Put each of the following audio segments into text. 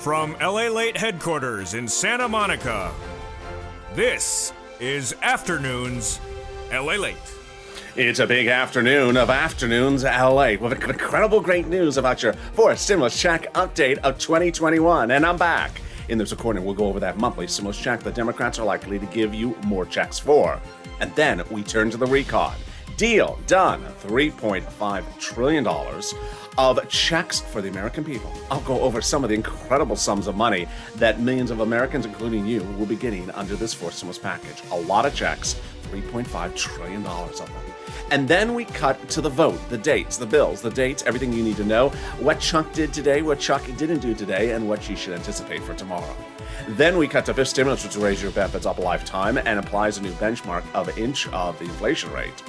From LALATE headquarters in Santa Monica, this is Afternoons LALATE. It's a big afternoon of Afternoons LA with incredible great news about your fourth stimulus check update of 2021. And I'm back. In this recording, we'll go over that monthly stimulus check the Democrats are likely to give you more checks for. And then we turn to the recon. Deal done. $3.5 trillion of checks for the American people. I'll go over some of the incredible sums of money that millions of Americans, including you, will be getting under this fourth stimulus package. A lot of checks, $3.5 trillion of them. And then we cut to the vote, the dates, the bills, the dates, everything you need to know, what Chuck did today, what Chuck didn't do today, and what you should anticipate for tomorrow. Then we cut to fifth stimulus, which will raise your benefits up a lifetime and applies a new benchmark of an inch of the inflation rate.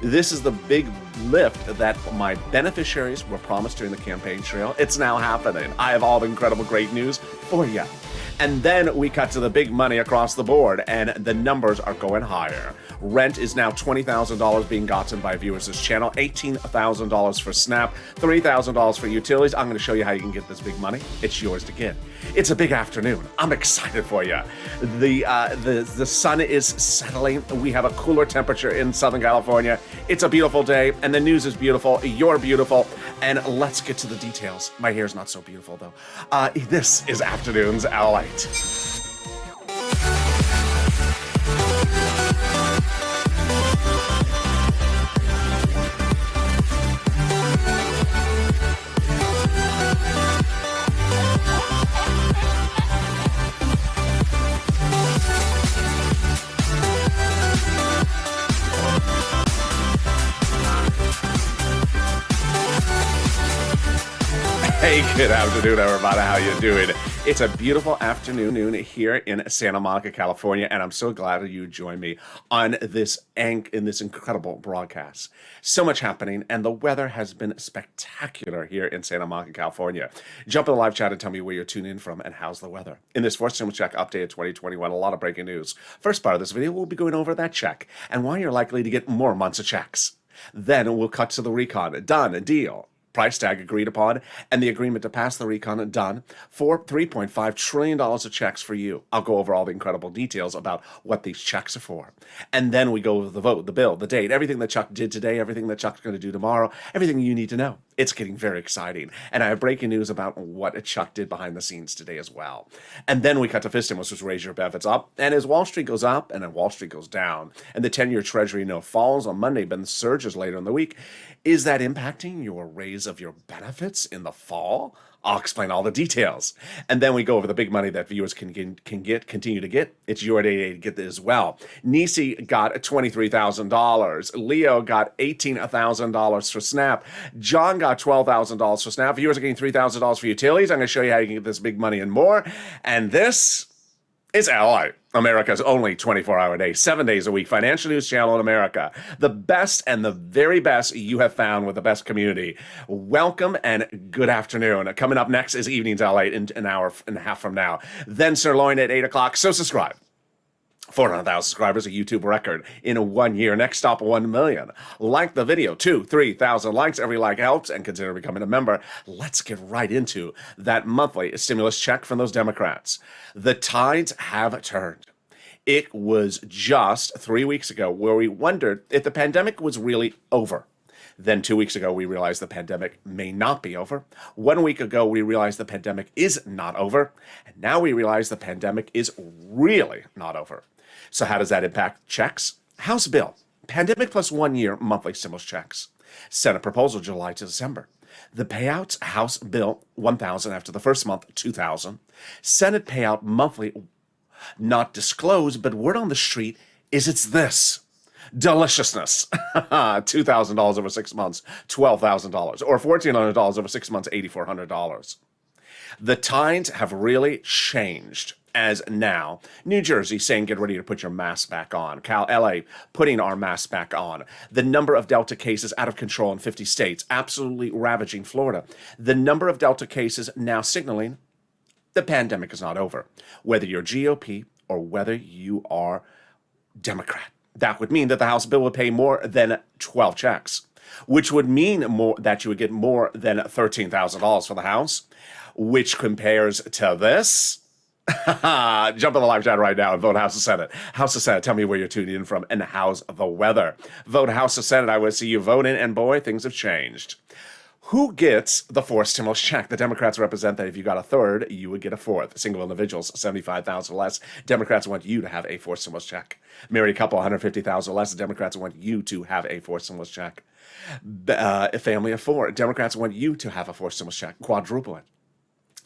This is the big lift that my beneficiaries were promised during the campaign trail. It's now happening. I have all the incredible great news for you. And then we cut to the big money across the board, and the numbers are going higher. Rent is now $20,000 being gotten by viewers this channel, $18,000 for SNAP, $3,000 for utilities. I'm going to show you how you can get this big money. It's yours to get. It's a big afternoon. I'm excited for you. The sun is settling. We have a cooler temperature in Southern California. It's a beautiful day, and the news is beautiful. You're beautiful. And let's get to the details. My hair's not so beautiful, though. This is Afternoons LALATE. Hey, good afternoon, everybody. How you doing? It's a beautiful afternoon here in Santa Monica, California, and I'm so glad that you joined me on this incredible broadcast. So much happening, and the weather has been spectacular here in Santa Monica, California. Jump in the live chat and tell me where you're tuning in from and how's the weather. In this fourth stimulus check update of 2021, a lot of breaking news. First part of this video, we'll be going over that check and why you're likely to get more months of checks. Then we'll cut to the recon. Done, a deal. Price tag agreed upon, and the agreement to pass the recon done for $3.5 trillion of checks for you. I'll go over all the incredible details about what these checks are for. And then we go over the vote, the bill, the date, everything that Chuck did today, everything that Chuck's going to do tomorrow, everything you need to know. It's getting very exciting. And I have breaking news about what Chuck did behind the scenes today as well. And then we cut to fifth stimulus, which raise your benefits up. And as Wall Street goes up, and then Wall Street goes down, and the 10-year Treasury note falls on Monday, but then surges later in the week, is that impacting your raise of your benefits in the fall? I'll explain all the details. And then we go over the big money that viewers can continue to get. It's your day to get this as well. Nisi got $23,000. Leo got $18,000 for SNAP. John got $12,000 for SNAP. Viewers are getting $3,000 for utilities. I'm going to show you how you can get this big money and more. And this is LALATE, America's only 24-hour day, 7 days a week financial news channel in America. The best and the very best you have found with the best community. Welcome and good afternoon. Coming up next is Evenings LALATE in an hour and a half from now. Then Sirloin at 8 o'clock, so subscribe. 400,000 subscribers, a YouTube record in 1 year. Next stop, 1 million. Like the video, 3,000 likes. Every like helps, and consider becoming a member. Let's get right into that monthly stimulus check from those Democrats. The tides have turned. It was just 3 weeks ago where we wondered if the pandemic was really over. Then 2 weeks ago, we realized the pandemic may not be over. 1 week ago, we realized the pandemic is not over. And now we realize the pandemic is really not over. So how does that impact checks? House bill, pandemic plus 1 year monthly stimulus checks. Senate proposal, July to December. The payouts, House bill, $1,000 after the first month, $2,000. Senate payout monthly, not disclosed, but word on the street is it's this. Deliciousness. $2,000 over 6 months, $12,000. Or $1,400 over 6 months, $8,400. The tides have really changed. As now, New Jersey saying get ready to put your mask back on. LA putting our masks back on. The number of Delta cases out of control in 50 states, absolutely ravaging Florida. The number of Delta cases now signaling the pandemic is not over, whether you're GOP or whether you are Democrat. That would mean that the House bill would pay more than 12 checks. which would mean more that you would get more than $13,000 for the house, which compares to this. Jump in the live chat right now and vote House of Senate. House of Senate, tell me where you're tuning in from and how's the weather. Vote House of Senate. I will see you voting, and boy, things have changed. Who gets the fourth stimulus check? The Democrats represent that if you got a third, you would get a fourth. Single individuals, $75,000 or less. Democrats want you to have a fourth stimulus check. Married couple, $150,000 or less. The Democrats want you to have a fourth stimulus check. A family of four, Democrats want you to have a fourth stimulus check. Quadruple it.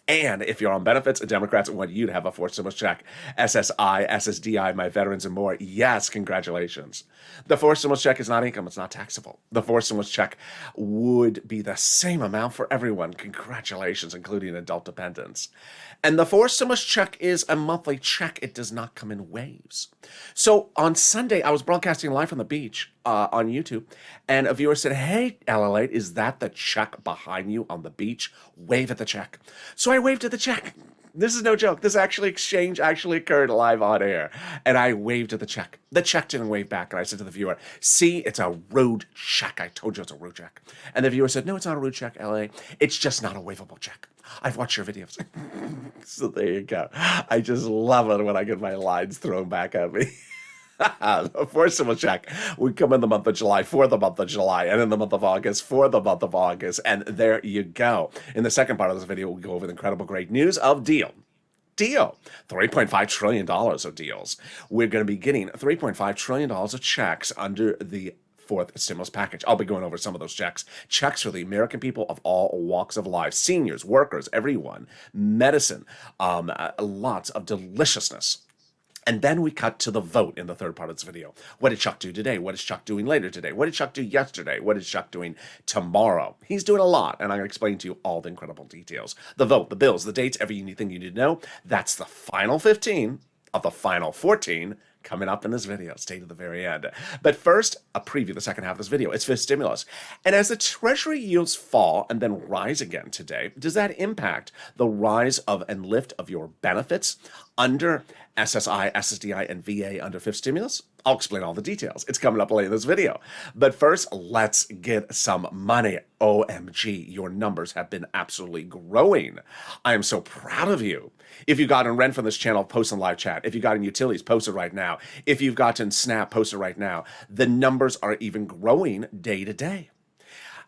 And if you're on benefits, Democrats want you to have a fourth stimulus check. SSI, SSDI, my veterans, and more. Yes, congratulations. The fourth stimulus check is not income. It's not taxable. The fourth stimulus check would be the same amount for everyone. Congratulations, including adult dependents. And the fourth stimulus check is a monthly check. It does not come in waves. So on Sunday, I was broadcasting live from the beach on YouTube, and a viewer said, "Hey, LALATE, is that the check behind you on the beach? Wave at the check." So I waved at the check. This is no joke. This exchange actually occurred live on air. And I waved at the check. The check didn't wave back. And I said to the viewer, "See, it's a road check. I told you it's a road check." And the viewer said, "No, it's not a road check, LA. It's just not a waveable check. I've watched your videos." So there you go. I just love it when I get my lines thrown back at me. The fourth stimulus check would come in the month of July for the month of July, and in the month of August for the month of August, and there you go. In the second part of this video, we'll go over the incredible great news of deal. $3.5 trillion of deals. We're going to be getting $3.5 trillion of checks under the fourth stimulus package. I'll be going over some of those checks. Checks for the American people of all walks of life, seniors, workers, everyone, medicine, lots of deliciousness. And then we cut to the vote in the third part of this video. What did Chuck do today? What is Chuck doing later today? What did Chuck do yesterday? What is Chuck doing tomorrow? He's doing a lot, and I'm going to explain to you all the incredible details. The vote, the bills, the dates, everything you need to know. That's the final 15 of the final 14 coming up in this video. Stay to the very end. But first, a preview of the second half of this video. It's fifth stimulus. And as the Treasury yields fall and then rise again today, does that impact the rise of and lift of your benefits under SSI, SSDI, and VA under fifth stimulus? I'll explain all the details. It's coming up later in this video. But first, let's get some money. OMG, your numbers have been absolutely growing. I am so proud of you. If you got in rent from this channel, post in live chat. If you got in utilities, post it right now. If you've gotten SNAP, post it right now. The numbers are even growing day to day.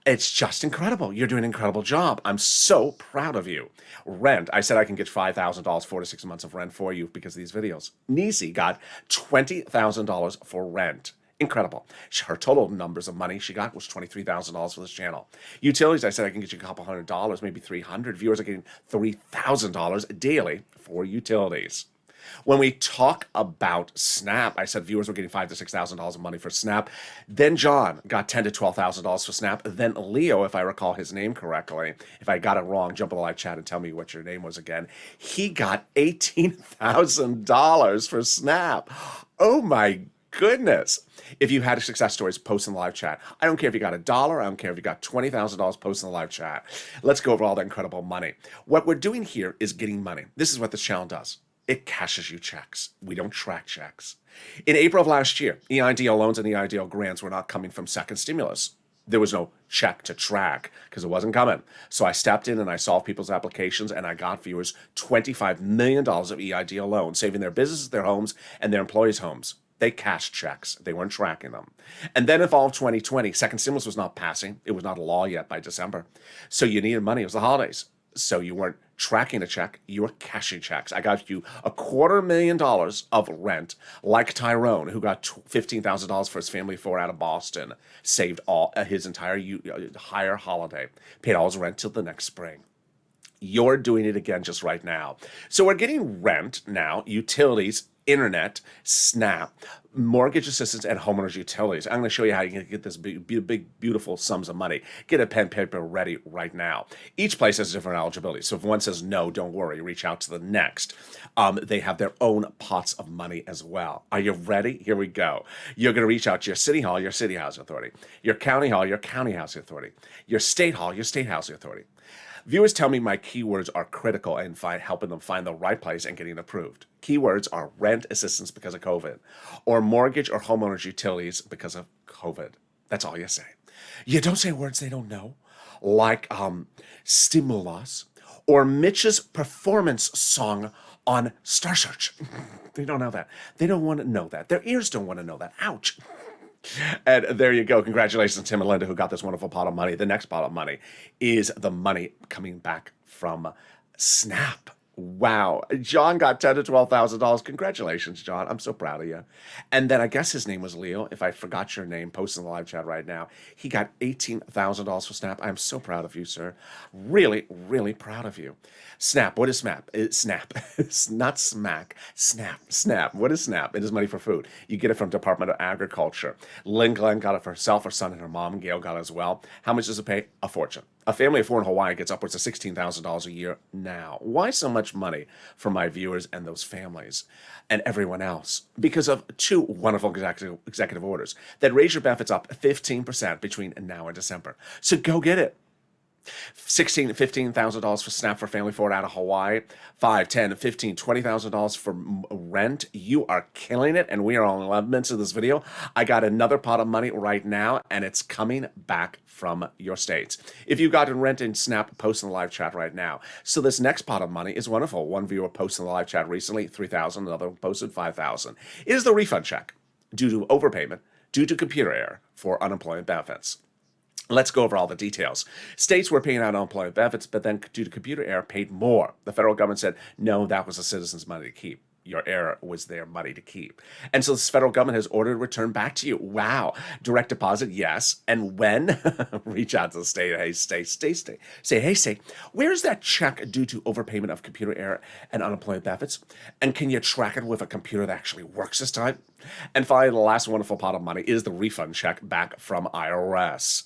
It's just incredible. You're doing an incredible job. I'm so proud of you. Rent. I said I can get $5,000, 4 to 6 months of rent for you because of these videos. Nisi got $20,000 for rent. Incredible. Her total numbers of money she got was $23,000 for this channel. Utilities, I said I can get you a couple $100, maybe $300. Viewers are getting $3,000 daily for utilities. When we talk about SNAP, I said viewers were getting $5,000 to $6,000 of money for SNAP. Then John got $10,000 to $12,000 for SNAP. Then Leo, if I recall his name correctly, if I got it wrong, jump in the live chat and tell me what your name was again. He got $18,000 for SNAP. Oh my goodness. If you had success stories, post in the live chat. I don't care if you got $1. I don't care if you got $20,000, post in the live chat. Let's go over all that incredible money. What we're doing here is getting money. This is what this channel does. It cashes you checks. We don't track checks. In April of last year, EIDL loans and EIDL grants were not coming from second stimulus. There was no check to track because it wasn't coming. So I stepped in and I solved people's applications and I got viewers $25 million of EIDL loans, saving their businesses, their homes, and their employees' homes. They cashed checks. They weren't tracking them. And then in fall of 2020, second stimulus was not passing. It was not a law yet by December. So you needed money. It was the holidays. So you weren't tracking a check, you were cashing checks. I got you $250,000 of rent, like Tyrone, who got $15,000 for his family of four out of Boston, saved all his entire higher holiday, paid all his rent till the next spring. You're doing it again just right now. So we're getting rent now, utilities, internet, SNAP, mortgage assistance, and homeowners utilities. I'm going to show you how you can get this big, beautiful sums of money. Get a pen, paper ready right now. Each place has different eligibility. So if one says no, don't worry. Reach out to the next. They have their own pots of money as well. Are you ready? Here we go. You're going to reach out to your city hall, your city housing authority, your county hall, your county housing authority, your state hall, your state housing authority. Viewers tell me my keywords are critical in helping them find the right place and getting approved. Keywords are rent assistance because of COVID, or mortgage or homeowners utilities because of COVID. That's all you say. You don't say words they don't know, like stimulus or Mitch's performance song on Star Search. They don't know that. They don't want to know that. Their ears don't want to know that. Ouch. And there you go. Congratulations, Tim and Linda, who got this wonderful pot of money. The next pot of money is the money coming back from Snap. Wow. John got $10,000 to $12,000. Congratulations, John. I'm so proud of you. And then I guess his name was Leo. If I forgot your name, post in the live chat right now. He got $18,000 for Snap. I'm so proud of you, sir. Really, really proud of you. Snap. What is Snap? It's Snap. It's not smack. Snap. Snap. What is Snap? It is money for food. You get it from Department of Agriculture. Lynn Glenn got it for herself, her son, and her mom. Gail got it as well. How much does it pay? A fortune. A family of four in Hawaii gets upwards of $16,000 a year now. Why so much money for my viewers and those families and everyone else? Because of two wonderful executive orders that raise your benefits up 15% between now and December. So go get it. $15,000 for Snap for family four out of Hawaii, $5, $10, $15, $20,000 for rent. You are killing it, and we are on 11 minutes of this video. I got another pot of money right now, and it's coming back from your states. If you've gotten rent in Snap, post in the live chat right now. So this next pot of money is wonderful. One viewer posted in the live chat recently, $3,000. Another posted $5,000. It is the refund check due to overpayment, due to computer error for unemployment benefits. Let's go over all the details. States were paying out unemployment benefits, but then due to computer error, paid more. The federal government said, no, that was the citizens' money to keep. Your error was their money to keep. And so this federal government has ordered a return back to you. Wow. Direct deposit, yes. And when? Reach out to the state. Hey, state. Say, hey, state, where's that check due to overpayment of computer error and unemployment benefits? And can you track it with a computer that actually works this time? And finally, the last wonderful pot of money is the refund check back from IRS.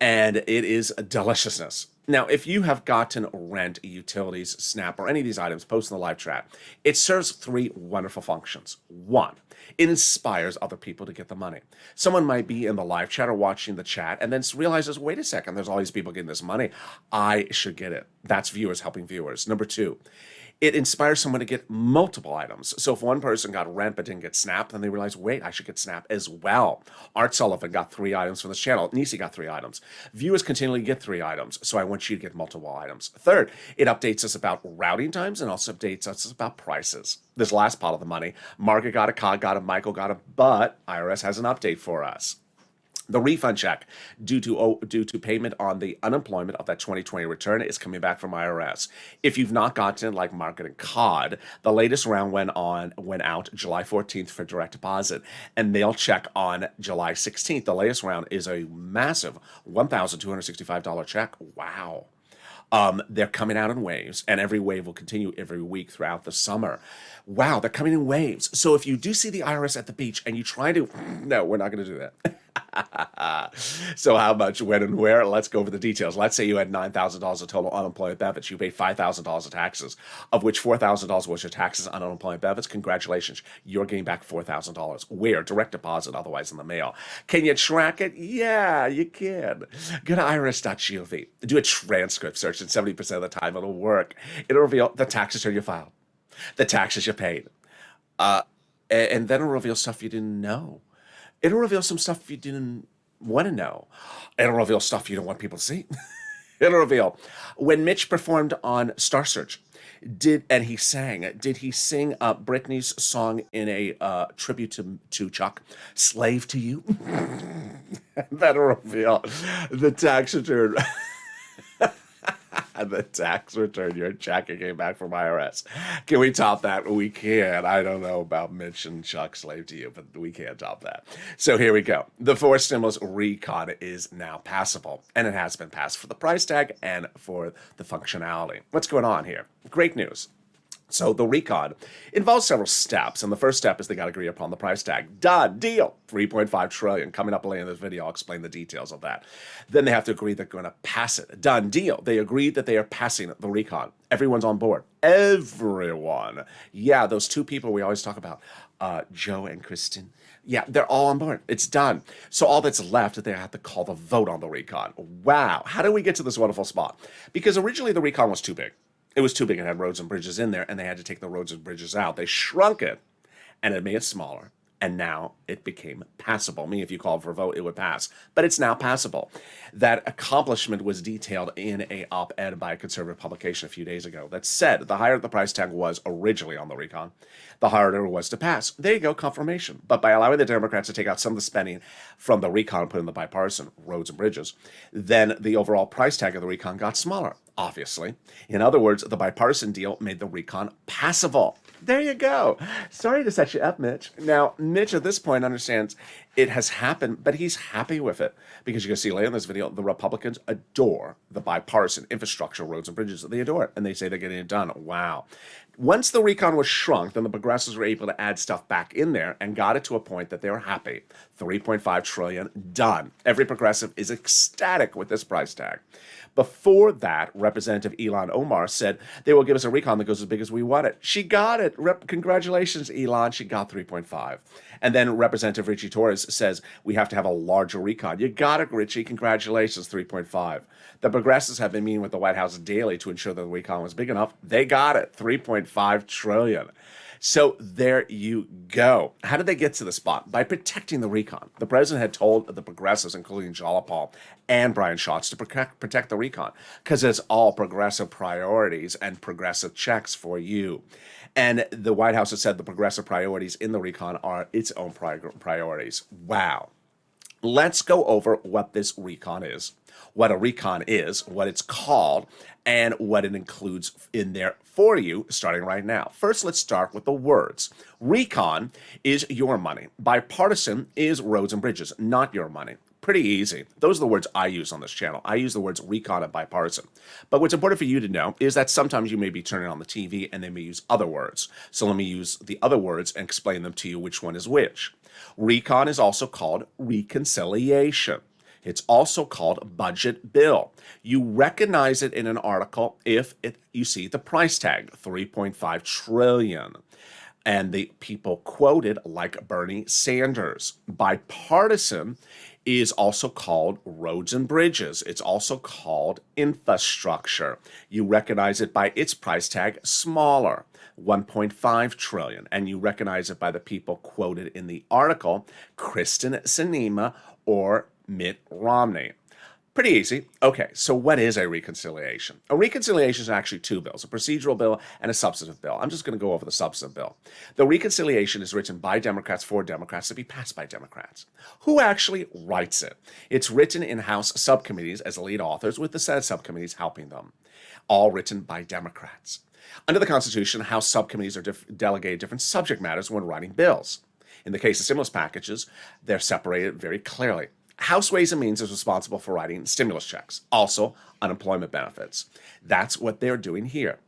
And it is a deliciousness. Now, if you have gotten rent, utilities, Snap, or any of these items, post in the live chat. It serves three wonderful functions. One, it inspires other people to get the money. Someone might be in the live chat or watching the chat and then realizes, wait a second, there's all these people getting this money. I should get it. That's viewers helping viewers. Number two, it inspires someone to get multiple items. So if one person got rent but didn't get Snap, then they realize, wait, I should get Snap as well. Art Sullivan got 3 items from this channel. Nisi got 3 items. Viewers continually get 3 items, so I want you to get multiple items. Third, it updates us about routing times and also updates us about prices. This last pot of the money, Margaret got a, Cog got a, Michael got a, but IRS has an update for us. The refund check due to payment on the unemployment of that 2020 return is coming back from IRS. If you've not gotten, like Market and Cod, the latest round went out July 14th for direct deposit, and they'll check on July 16th. The latest round is a massive $1,265 check. Wow. They're coming out in waves, and every wave will continue every week throughout the summer. Wow, they're coming in waves. So if you do see the IRS at the beach and you try to, no, we're not going to do that. So how much, when, and where? Let's go over the details. Let's say you had $9,000 of total unemployment benefits. You paid $5,000 of taxes, of which $4,000 was your taxes on unemployment benefits. Congratulations, you're getting back $4,000. Where? Direct deposit, otherwise in the mail. Can you track it? Yeah, you can. Go to irs.gov. Do a transcript search, and 70% of the time it'll work. It'll reveal the tax return you filed, the taxes you paid, and then it'll reveal stuff you didn't know. It'll reveal some stuff you didn't want to know. It'll reveal stuff you don't want people to see. It'll reveal when Mitch performed on Star Search, did he sing Britney's song in a tribute to Chuck, "Slave to You"? That'll reveal the tax return. The tax return your check came back from IRS. Can we top that? We can. I don't know about Mitch and Chuck, "Slave to You," but we can't top that. So here we go. The forced stimulus recon is now passable, and it has been passed for the price tag and for the functionality. What's going on here? Great news. So the recon involves several steps, and the first step is they got to agree upon the price tag. Done deal. $3.5 trillion. Coming up later in this video, I'll explain the details of that. Then they have to agree they're going to pass it. Done deal. They agreed that they are passing the recon. Everyone's on board. Everyone. Yeah, those two people we always talk about, Joe and Kristen. Yeah, they're all on board. It's done. So all that's left is they have to call the vote on the recon. Wow. How did we get to this wonderful spot? Because originally the recon was too big. It was too big. It had roads and bridges in there, and they had to take the roads and bridges out. They shrunk it, and it made it smaller. and now it became passable. Meaning if you called for a vote, it would pass. But it's now passable. That accomplishment was detailed in a op-ed by a conservative publication a few days ago that said the higher the price tag was originally on the recon, the harder it was to pass. There you go, confirmation. But by allowing the Democrats to take out some of the spending from the recon and put in the bipartisan roads and bridges, then the overall price tag of the recon got smaller, obviously. In other words, the bipartisan deal made the recon passable. There you go. Sorry to set you up, Mitch. Now, Mitch at this point understands it has happened, but he's happy with it because you can see later in this video, the Republicans adore the bipartisan infrastructure, roads and bridges. They adore it, and they say they're getting it done. Wow. Once the recon was shrunk, then the progressives were able to add stuff back in there and got it to a point that they were happy. $3.5 trillion, done. Every progressive is ecstatic with this price tag. Before that, Representative Elon Omar said they will give us a recon that goes as big as we want it. She got it. Congratulations, Elon. She got 3.5. And then Representative Richie Torres says we have to have a larger recon. You got it, Richie. Congratulations, 3.5. The progressives have been meeting with the White House daily to ensure that the recon was big enough. They got it, 3.5 trillion. So there you go. How did they get to the spot? By protecting the recon. The president had told the progressives, including Jalopal and Brian Schatz, to protect the recon because it's all progressive priorities and progressive checks for you. And the White House has said the progressive priorities in the recon are its own priorities. Wow. Let's go over what this recon is, what a recon is, what it's called, and what it includes in there for you starting right now. First, let's start with the words. Recon is your money. Bipartisan is roads and bridges, not your money. Pretty easy. Those are the words I use on this channel. I use the words recon and bipartisan. But what's important for you to know is that sometimes you may be turning on the TV and they may use other words. So let me use the other words and explain them to you which one is which. Recon is also called reconciliation. It's also called budget bill. You recognize it in an article if you see the price tag, 3.5 trillion. And the people quoted like Bernie Sanders. Bipartisan is also called roads and bridges. It's also called infrastructure. You recognize it by its price tag, smaller, 1.5 trillion. And you recognize it by the people quoted in the article, Kristen Sinema or Mitt Romney. Pretty easy. Okay, so what is a reconciliation? A reconciliation is actually two bills, a procedural bill and a substantive bill. I'm just going to go over the substantive bill. The reconciliation is written by Democrats for Democrats to be passed by Democrats. Who actually writes it? It's written in House subcommittees as lead authors with the Senate subcommittees helping them. All written by Democrats. Under the Constitution, House subcommittees are delegated different subject matters when writing bills. In the case of stimulus packages, they're separated very clearly. House Ways and Means is responsible for writing stimulus checks, also unemployment benefits. That's what they're doing here.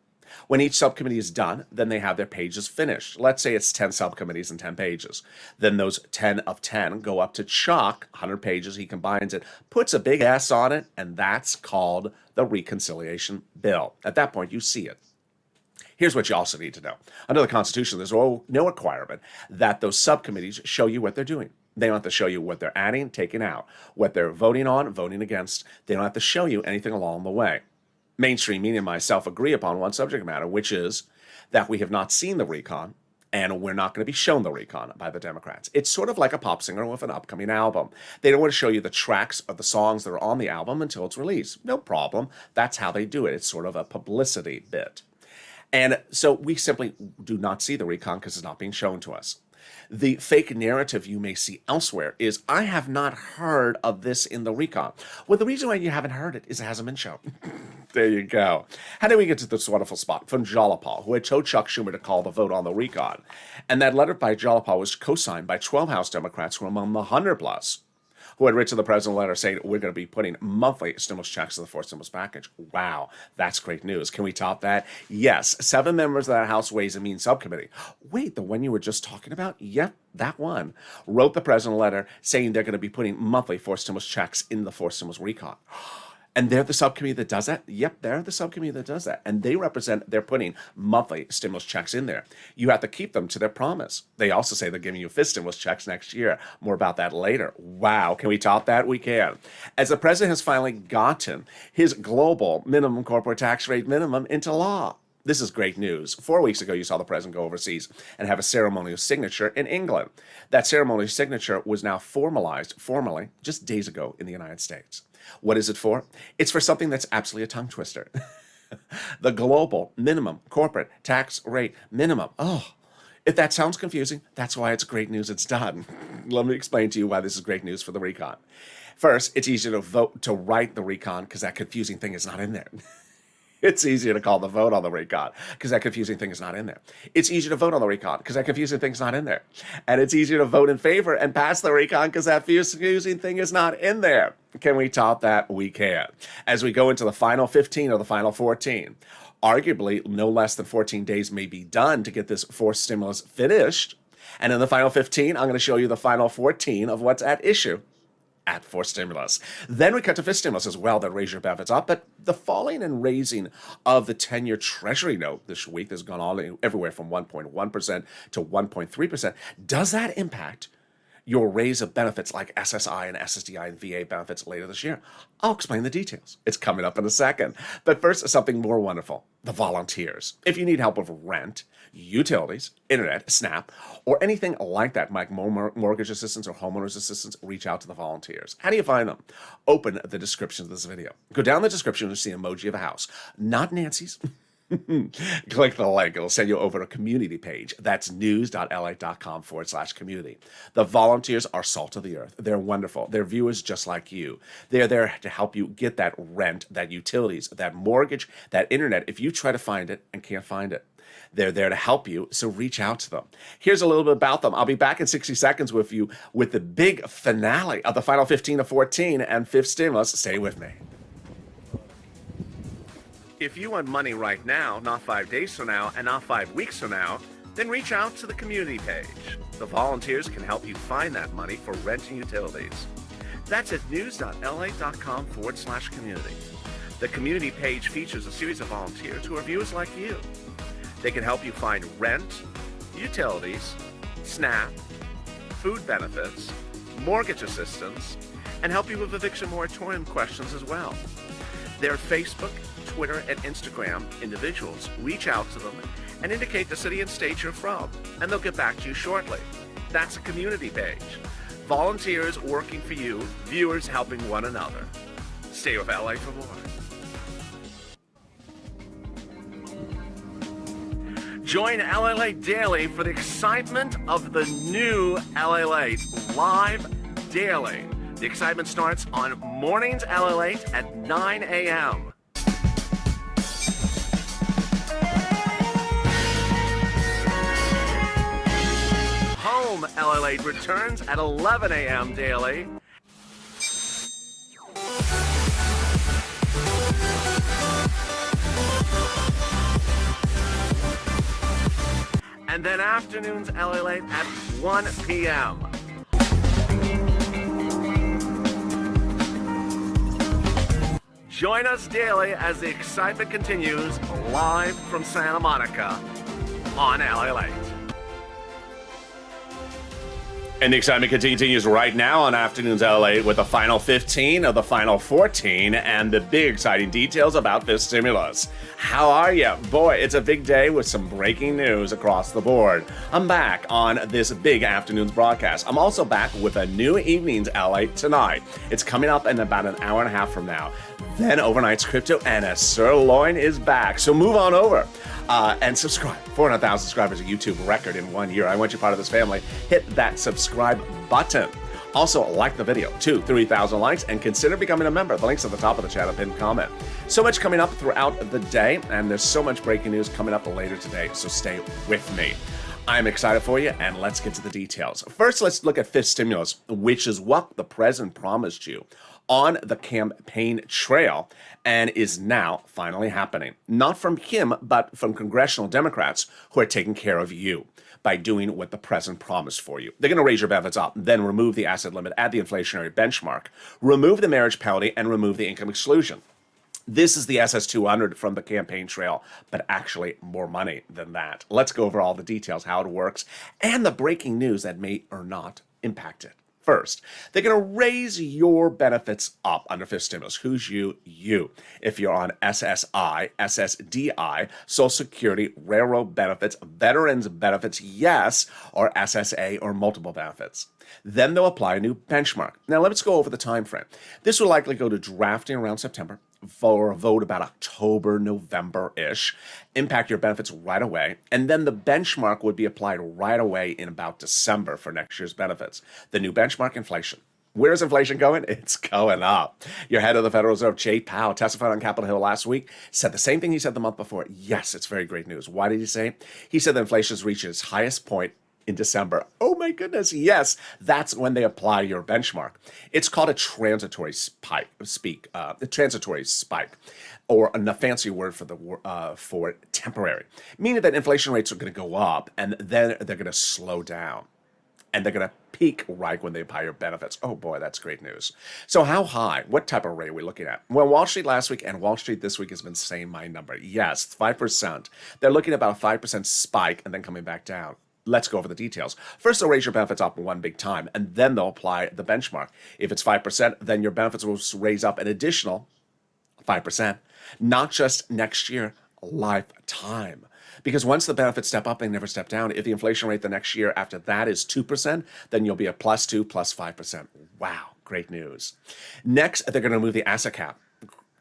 When each subcommittee is done, then they have their pages finished. Let's say it's 10 subcommittees and 10 pages. Then those 10 of 10 go up to Chuck, 100 pages. He combines it, puts a big S on it, and that's called the reconciliation bill. At that point, you see it. Here's what you also need to know. Under the Constitution, there's no requirement that those subcommittees show you what they're doing. They don't have to show you what they're adding, taking out, what they're voting on, voting against. They don't have to show you anything along the way. Mainstream media and myself agree upon one subject matter, which is that we have not seen the recon, and we're not going to be shown the recon by the Democrats. It's sort of like a pop singer with an upcoming album. They don't want to show you the tracks of the songs that are on the album until it's released. No problem. That's how they do it. It's sort of a publicity bit. And so we simply do not see the recon because it's not being shown to us. The fake narrative you may see elsewhere is, I have not heard of this in the recon. Well, the reason why you haven't heard it is it hasn't been shown. There you go. How did we get to this wonderful spot? From Jalopal, who had told Chuck Schumer to call the vote on the recon. And that letter by Jalopal was co-signed by 12 House Democrats who were among the 100 plus, who had written the president a letter saying, we're going to be putting monthly stimulus checks in the fourth stimulus package. Wow, that's great news. Can we top that? Yes, 7 members of that House Ways and Means subcommittee. Wait, the one you were just talking about? Yep, that one. Wrote the president a letter saying they're going to be putting monthly fourth stimulus checks in the fourth stimulus recon. And they're the subcommittee that does that? Yep, they're the subcommittee that does that. And they're putting monthly stimulus checks in there. You have to keep them to their promise. They also say they're giving you 5th stimulus checks next year. More about that later. Wow, can we top that? We can. As the president has finally gotten his global minimum corporate tax rate minimum into law. This is great news. 4 weeks ago, you saw the president go overseas and have a ceremonial signature in England. That ceremonial signature was now formalized formally just days ago in the United States. What is it for? It's for something that's absolutely a tongue twister. The global minimum corporate tax rate minimum. Oh, if that sounds confusing, that's why it's great news it's done. Let me explain to you why this is great news for the recon. First, it's easier to write the recon because that confusing thing is not in there. It's easier to call the vote on the recon because that confusing thing is not in there. It's easier to vote on the recon because that confusing thing is not in there. And it's easier to vote in favor and pass the recon because that confusing thing is not in there. Can we top that? We can. As we go into the final 15 or the final 14, arguably no less than 14 days may be done to get this forced stimulus finished. And in the final 15, I'm going to show you the final 14 of what's at issue at forced stimulus. Then we cut to fifth stimulus as well that raise your benefits up. But the falling and raising of the 10-year Treasury note this week has gone all everywhere from 1.1% to 1.3%. Does that impact your raise of benefits like SSI and SSDI and VA benefits later this year? I'll explain the details. It's coming up in a second. But first, something more wonderful, the volunteers. If you need help with rent, utilities, internet, SNAP, or anything like that, like mortgage assistance or homeowners assistance, reach out to the volunteers. How do you find them? Open the description of this video. Go down the description and see an emoji of a house. Not Nancy's. Click the link. It'll send you over to a community page. That's news.la.com/community. The volunteers are salt of the earth. They're wonderful. They're viewers just like you. They're there to help you get that rent, that utilities, that mortgage, that internet if you try to find it and can't find it. They're there to help you, so reach out to them. Here's a little bit about them. I'll be back in 60 seconds with you with the big finale of the final 15 of 14 and fifth stimulus. Stay with me. If you want money right now, not 5 days from now, and not 5 weeks from now, then reach out to the community page. The volunteers can help you find that money for rent and utilities. That's at news.la.com/community. The community page features a series of volunteers who are viewers like you. They can help you find rent, utilities, SNAP, food benefits, mortgage assistance, and help you with eviction moratorium questions as well. Their Facebook, Twitter, and Instagram individuals reach out to them and indicate the city and state you're from, and they'll get back to you shortly. That's a community page. Volunteers working for you, viewers helping one another. Stay with LA for more. Join LALATE daily for the excitement of the new LALATE live daily. The excitement starts on mornings LALATE at 9 a.m. Home LALATE returns at 11 a.m. daily. And then afternoons LALATE at 1 p.m. Join us daily as the excitement continues live from Santa Monica on LALATE. And the excitement continues right now on Afternoons LA with the final 15 of the final 14 and the big exciting details about this stimulus. How are you? Boy, it's a big day with some breaking news across the board. I'm back on this big Afternoons broadcast. I'm also back with a new Evenings LA tonight. It's coming up in about an hour and a half from now. Then Overnight's Crypto and a Sirloin is back. So move on over and subscribe. 400,000 subscribers, a YouTube record in 1 year. I want you part of this family. Hit that subscribe button. Also, like the video, 2,000-3,000 likes, and consider becoming a member. The link's at the top of the channel, pinned comment. So much coming up throughout the day, and there's so much breaking news coming up later today, so stay with me. I'm excited for you, and let's get to the details. First, let's look at fifth stimulus, which is what the president promised you on the campaign trail and is now finally happening. Not from him, but from congressional Democrats who are taking care of you by doing what the president promised for you. They're going to raise your benefits up, then remove the asset limit at the inflationary benchmark, remove the marriage penalty, and remove the income exclusion. This is the SS200 from the campaign trail, but actually more money than that. Let's go over all the details, how it works, and the breaking news that may or not impact it. First, they're going to raise your benefits up under fifth stimulus. Who's you? You. If you're on SSI, SSDI, Social Security, railroad benefits, veterans benefits, yes, or SSA or multiple benefits. Then they'll apply a new benchmark. Now let's go over the time frame. This will likely go to drafting around September, for a vote about October, November-ish, impact your benefits right away, and then the benchmark would be applied right away in about December for next year's benefits. The new benchmark, inflation. Where's inflation going? It's going up. Your head of the Federal Reserve, Jay Powell, testified on Capitol Hill last week, said the same thing he said the month before. Yes, it's very great news. Why did he say? He said that inflation has reached its highest point in December. Oh my goodness, yes, that's when they apply your benchmark. It's called a transitory spike, or a fancy word for temporary, meaning that inflation rates are going to go up and then they're going to slow down. And they're going to peak right when they apply your benefits. Oh boy, that's great news. So how high? What type of rate are we looking at? Well, Wall Street last week and Wall Street this week has been saying my number. Yes, 5%. They're looking at about a 5% spike and then coming back down. Let's go over the details. First, they'll raise your benefits up one big time, and then they'll apply the benchmark. If it's 5%, then your benefits will raise up an additional 5%, not just next year, lifetime. Because once the benefits step up, they never step down. If the inflation rate the next year after that is 2%, then you'll be a +2, +5%. Wow, great news. Next, they're going to remove the asset cap.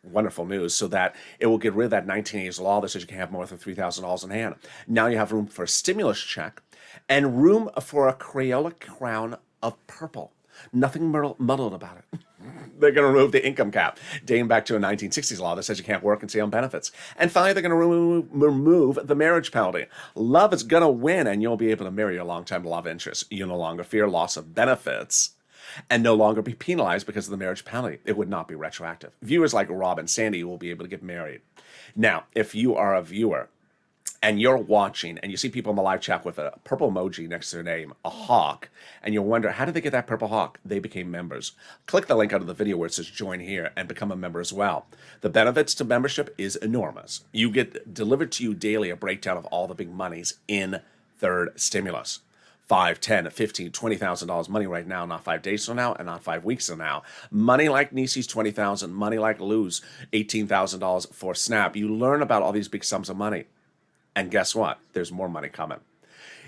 Wonderful news, so that it will get rid of that 1980s law that says you can't have more than $3,000 in hand. Now you have room for a stimulus check and room for a Crayola crown of purple. Nothing muddled about it. They're going to remove the income cap, dating back to a 1960s law that says you can't work and stay on benefits. And finally, they're going to remove the marriage penalty. Love is going to win, and you'll be able to marry your longtime love interest. You'll no longer fear loss of benefits and no longer be penalized because of the marriage penalty. It would not be retroactive. Viewers like Rob and Sandy will be able to get married. Now, if you are a viewer and you're watching and you see people in the live chat with a purple emoji next to their name, a hawk, and you wonder, how did they get that purple hawk? They became members. Click the link out of the video where it says join here and become a member as well. The benefits to membership is enormous. You get delivered to you daily a breakdown of all the big monies in third stimulus. $5, $10, $15, $20,000 money right now, not 5 days from now and not 5 weeks from now. Money like Nisi's $20,000, money like Lou's $18,000 for SNAP. You learn about all these big sums of money. And guess what? There's more money coming.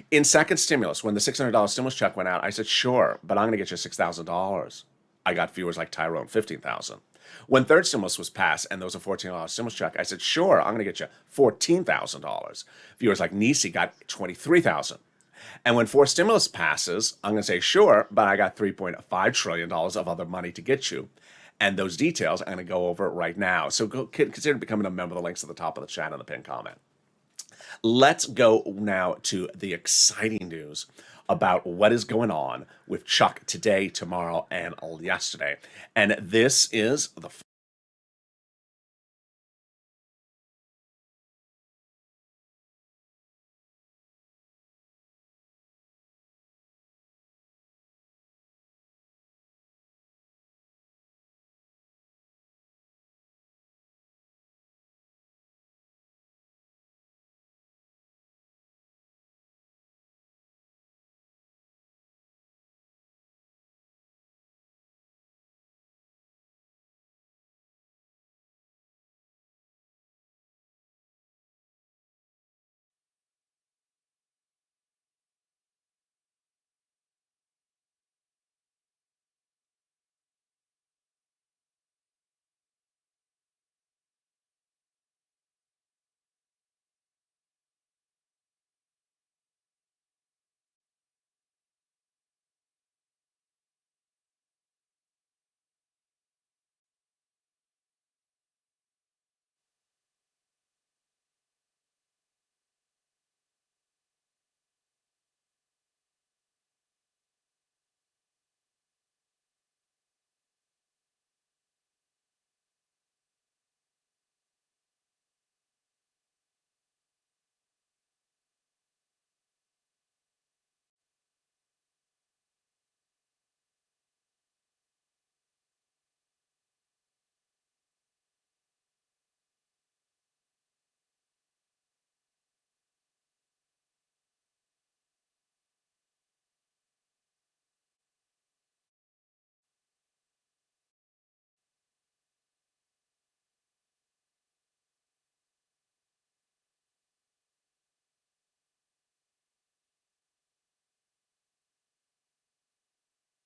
In second stimulus, when the $600 stimulus check went out, I said, sure, but I'm going to get you $6,000. I got viewers like Tyrone, $15,000. When third stimulus was passed and there was a $14 stimulus check, I said, sure, I'm going to get you $14,000. Viewers like Nisi got $23,000. And when fourth stimulus passes, I'm going to say, sure, but I got $3.5 trillion of other money to get you. And those details I'm going to go over right now. So consider becoming a member. The link's at the top of the chat and the pinned comment. Let's go now to the exciting news about what is going on with Chuck today, tomorrow, and yesterday. And this is the